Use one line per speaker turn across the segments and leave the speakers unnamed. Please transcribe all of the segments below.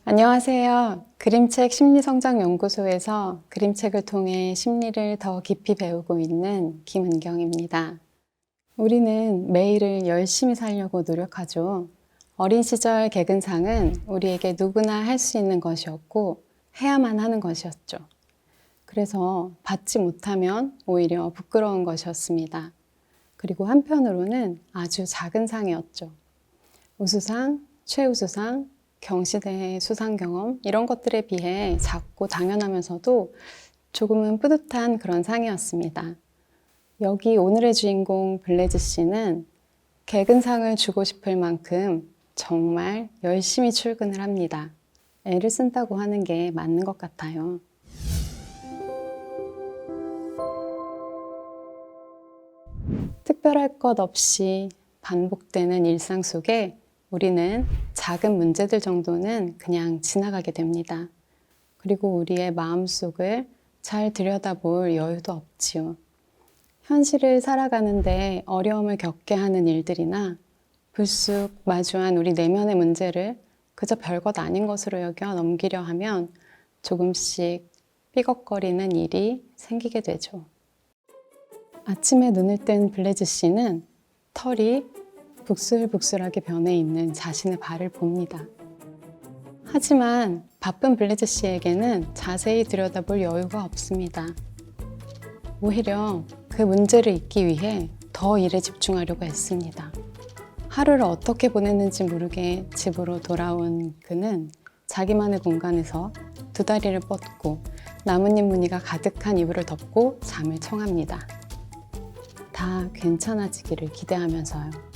안녕하세요. 그림책 심리성장연구소에서 그림책을 통해 심리를 더 깊이 배우고 있는 김은경입니다. 우리는 매일을 열심히 살려고 노력하죠. 어린 시절 개근상은 우리에게 누구나 할 수 있는 것이었고 해야만 하는 것이었죠. 그래서 받지 못하면 오히려 부끄러운 것이었습니다. 그리고 한편으로는 아주 작은 상이었죠. 우수상, 최우수상, 경시대회 수상 경험 이런 것들에 비해 작고 당연하면서도 조금은 뿌듯한 그런 상이었습니다. 여기 오늘의 주인공 블레즈 씨는 개근상을 주고 싶을 만큼 정말 열심히 출근을 합니다. 애를 쓴다고 하는 게 맞는 것 같아요. 특별할 것 없이 반복되는 일상 속에 우리는 작은 문제들 정도는 그냥 지나가게 됩니다. 그리고 우리의 마음속을 잘 들여다볼 여유도 없지요. 현실을 살아가는데 어려움을 겪게 하는 일들이나 불쑥 마주한 우리 내면의 문제를 그저 별것 아닌 것으로 여겨 넘기려 하면 조금씩 삐걱거리는 일이 생기게 되죠. 아침에 눈을 뜬 블레즈 씨는 털이 북슬북슬하게 변해 있는 자신의 발을 봅니다. 하지만 바쁜 블레즈 씨에게는 자세히 들여다볼 여유가 없습니다. 오히려 그 문제를 잊기 위해 더 일에 집중하려고 했습니다. 하루를 어떻게 보냈는지 모르게 집으로 돌아온 그는 자기만의 공간에서 두 다리를 뻗고 나뭇잎 무늬가 가득한 이불을 덮고 잠을 청합니다. 다 괜찮아지기를 기대하면서요.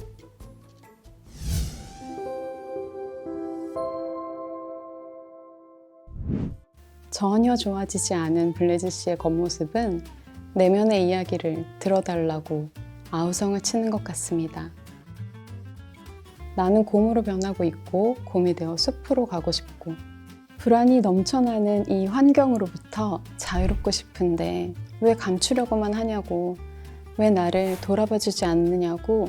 전혀 좋아지지 않은 블레즈 씨의 겉모습은 내면의 이야기를 들어달라고 아우성을 치는 것 같습니다. 나는 곰으로 변하고 있고 곰이 되어 숲으로 가고 싶고 불안이 넘쳐나는 이 환경으로부터 자유롭고 싶은데 왜 감추려고만 하냐고, 왜 나를 돌아봐주지 않느냐고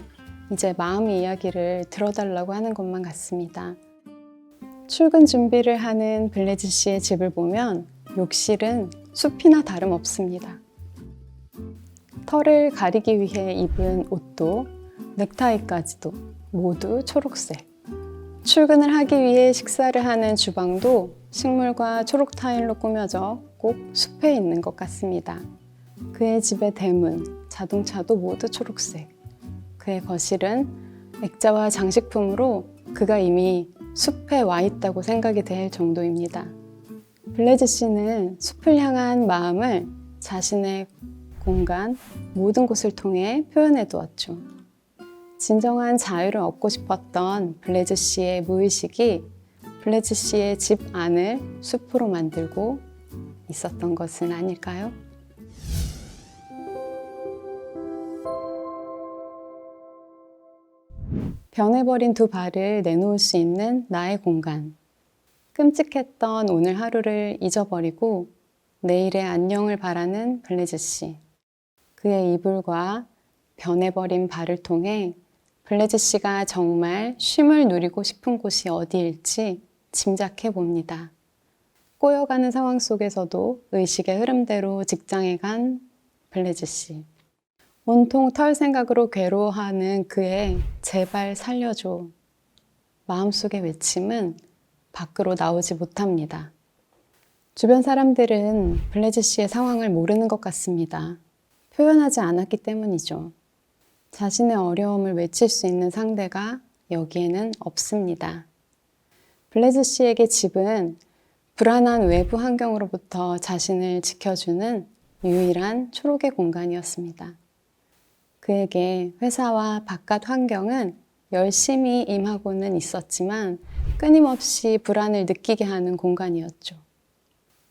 이제 마음의 이야기를 들어달라고 하는 것만 같습니다. 출근 준비를 하는 블레즈 씨의 집을 보면 욕실은 숲이나 다름없습니다. 털을 가리기 위해 입은 옷도 넥타이까지도 모두 초록색. 출근을 하기 위해 식사를 하는 주방도 식물과 초록 타일로 꾸며져 꼭 숲에 있는 것 같습니다. 그의 집의 대문, 자동차도 모두 초록색. 그의 거실은 액자와 장식품으로 그가 이미 숲에 와 있다고 생각이 될 정도입니다. 블레즈 씨는 숲을 향한 마음을 자신의 공간, 모든 곳을 통해 표현해 두었죠. 진정한 자유를 얻고 싶었던 블레즈 씨의 무의식이 블레즈 씨의 집 안을 숲으로 만들고 있었던 것은 아닐까요? 변해버린 두 발을 내놓을 수 있는 나의 공간. 끔찍했던 오늘 하루를 잊어버리고 내일의 안녕을 바라는 블레즈 씨. 그의 이불과 변해버린 발을 통해 블레즈 씨가 정말 쉼을 누리고 싶은 곳이 어디일지 짐작해 봅니다. 꼬여가는 상황 속에서도 의식의 흐름대로 직장에 간 블레즈 씨. 온통 털 생각으로 괴로워하는 그의 제발 살려줘. 마음속의 외침은 밖으로 나오지 못합니다. 주변 사람들은 블레즈 씨의 상황을 모르는 것 같습니다. 표현하지 않았기 때문이죠. 자신의 어려움을 외칠 수 있는 상대가 여기에는 없습니다. 블레즈 씨에게 집은 불안한 외부 환경으로부터 자신을 지켜주는 유일한 초록의 공간이었습니다. 그에게 회사와 바깥 환경은 열심히 임하고는 있었지만 끊임없이 불안을 느끼게 하는 공간이었죠.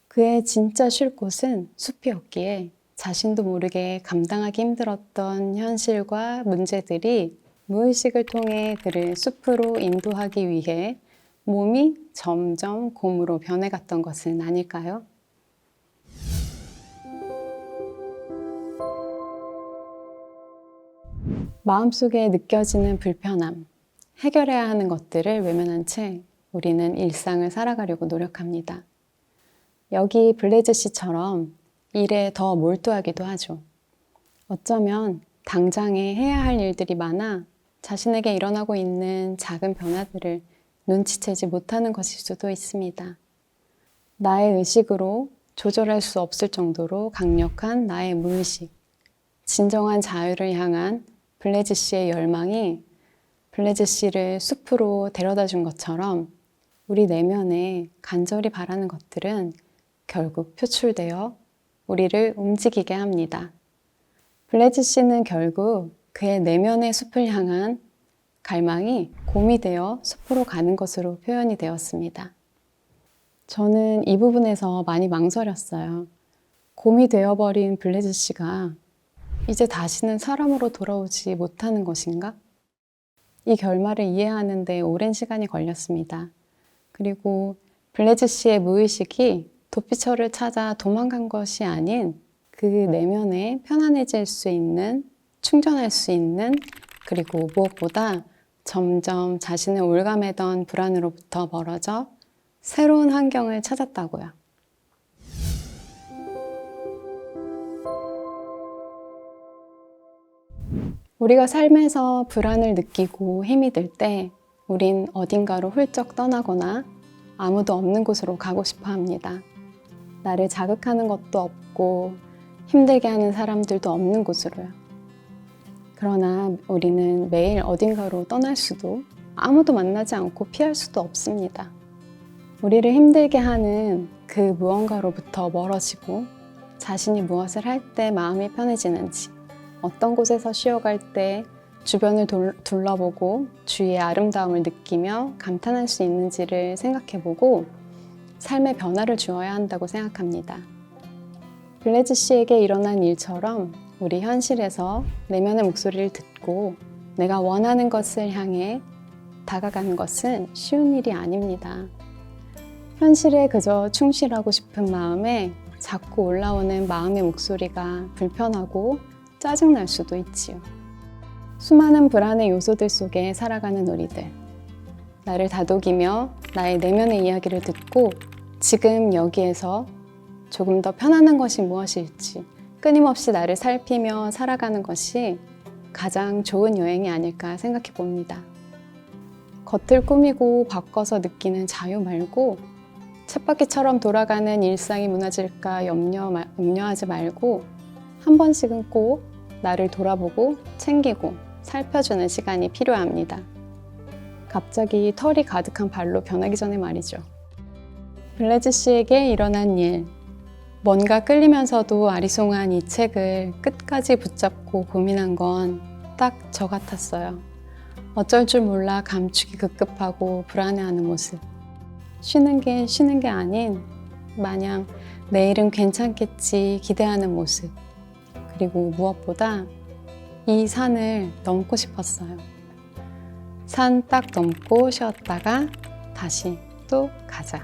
그의 진짜 쉴 곳은 숲이었기에 자신도 모르게 감당하기 힘들었던 현실과 문제들이 무의식을 통해 그를 숲으로 인도하기 위해 몸이 점점 곰으로 변해갔던 것은 아닐까요? 마음속에 느껴지는 불편함, 해결해야 하는 것들을 외면한 채 우리는 일상을 살아가려고 노력합니다. 여기 블레즈 씨처럼 일에 더 몰두하기도 하죠. 어쩌면 당장에 해야 할 일들이 많아 자신에게 일어나고 있는 작은 변화들을 눈치채지 못하는 것일 수도 있습니다. 나의 의식으로 조절할 수 없을 정도로 강력한 나의 무의식, 진정한 자유를 향한 블레즈 씨의 열망이 블레즈 씨를 숲으로 데려다 준 것처럼 우리 내면에 간절히 바라는 것들은 결국 표출되어 우리를 움직이게 합니다. 블레즈 씨는 결국 그의 내면의 숲을 향한 갈망이 곰이 되어 숲으로 가는 것으로 표현이 되었습니다. 저는 이 부분에서 많이 망설였어요. 곰이 되어버린 블레즈 씨가 이제 다시는 사람으로 돌아오지 못하는 것인가? 이 결말을 이해하는 데 오랜 시간이 걸렸습니다. 그리고 블레즈 씨의 무의식이 도피처를 찾아 도망간 것이 아닌 그 내면에 편안해질 수 있는, 충전할 수 있는, 그리고 무엇보다 점점 자신을 올가매던 불안으로부터 멀어져 새로운 환경을 찾았다고요. 우리가 삶에서 불안을 느끼고 힘이 들 때 우린 어딘가로 훌쩍 떠나거나 아무도 없는 곳으로 가고 싶어 합니다. 나를 자극하는 것도 없고 힘들게 하는 사람들도 없는 곳으로요. 그러나 우리는 매일 어딘가로 떠날 수도 아무도 만나지 않고 피할 수도 없습니다. 우리를 힘들게 하는 그 무언가로부터 멀어지고 자신이 무엇을 할 때 마음이 편해지는지, 어떤 곳에서 쉬어갈 때 주변을 둘러보고 주위의 아름다움을 느끼며 감탄할 수 있는지를 생각해보고 삶의 변화를 주어야 한다고 생각합니다. 블레즈 씨에게 일어난 일처럼 우리 현실에서 내면의 목소리를 듣고 내가 원하는 것을 향해 다가가는 것은 쉬운 일이 아닙니다. 현실에 그저 충실하고 싶은 마음에 자꾸 올라오는 마음의 목소리가 불편하고 짜증날 수도 있지요. 수많은 불안의 요소들 속에 살아가는 우리들. 나를 다독이며 나의 내면의 이야기를 듣고 지금 여기에서 조금 더 편안한 것이 무엇일지 끊임없이 나를 살피며 살아가는 것이 가장 좋은 여행이 아닐까 생각해 봅니다. 겉을 꾸미고 바꿔서 느끼는 자유 말고 쳇바퀴처럼 돌아가는 일상이 무너질까 염려하지 말고 한 번씩은 꼭 나를 돌아보고 챙기고 살펴주는 시간이 필요합니다. 갑자기 털이 가득한 발로 변하기 전에 말이죠. 블레즈 씨에게 일어난 일, 뭔가 끌리면서도 아리송한 이 책을 끝까지 붙잡고 고민한 건 딱 저 같았어요. 어쩔 줄 몰라 감추기 급급하고 불안해하는 모습. 쉬는 게 아닌 마냥 내일은 괜찮겠지 기대하는 모습. 그리고 무엇보다 이 산을 넘고 싶었어요. 산 딱 넘고 쉬었다가 다시 또 가자.